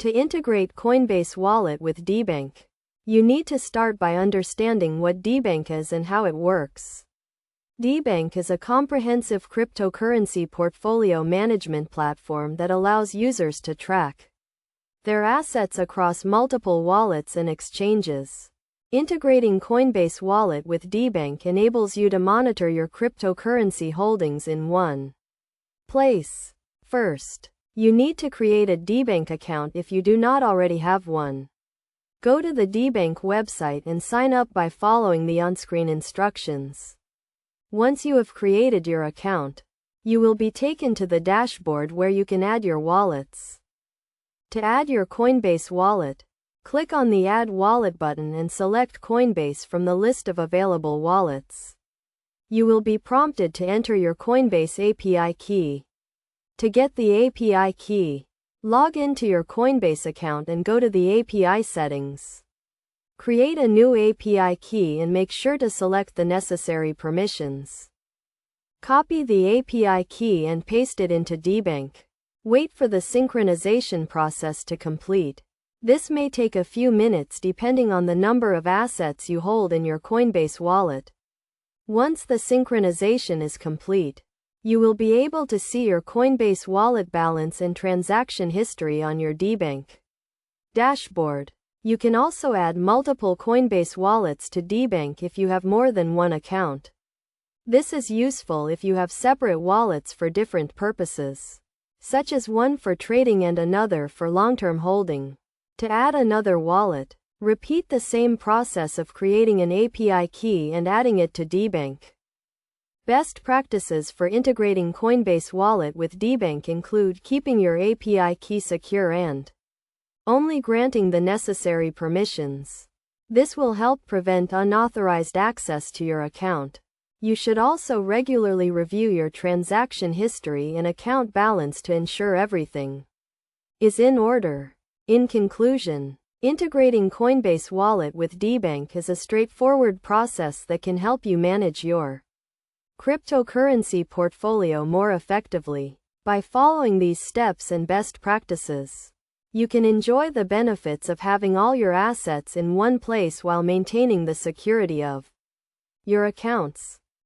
To integrate Coinbase Wallet with Debank, you need to start by understanding what Debank is and how it works. Debank is a comprehensive cryptocurrency portfolio management platform that allows users to track their assets across multiple wallets and exchanges. Integrating Coinbase Wallet with Debank enables you to monitor your cryptocurrency holdings in one place. First, you need to create a Debank account if you do not already have one. Go to the Debank website and sign up by following the on-screen instructions. Once you have created your account, you will be taken to the dashboard where you can add your wallets. To add your Coinbase wallet, click on the Add Wallet button and select Coinbase from the list of available wallets. You will be prompted to enter your Coinbase API key. To get the API key, log into your Coinbase account and go to the API settings. Create a new API key and make sure to select the necessary permissions. Copy the API key and paste it into Debank. Wait for the synchronization process to complete. This may take a few minutes depending on the number of assets you hold in your Coinbase wallet. Once the synchronization is complete, you will be able to see your Coinbase wallet balance and transaction history on your Debank dashboard. You can also add multiple Coinbase wallets to Debank if you have more than one account. This is useful if you have separate wallets for different purposes, such as one for trading and another for long-term holding. To add another wallet, repeat the same process of creating an API key and adding it to Debank. Best practices for integrating Coinbase Wallet with Debank include keeping your API key secure and only granting the necessary permissions. This will help prevent unauthorized access to your account. You should also regularly review your transaction history and account balance to ensure everything is in order. In conclusion, integrating Coinbase Wallet with Debank is a straightforward process that can help you manage your cryptocurrency portfolio more effectively. By following these steps and best practices, you can enjoy the benefits of having all your assets in one place while maintaining the security of your accounts.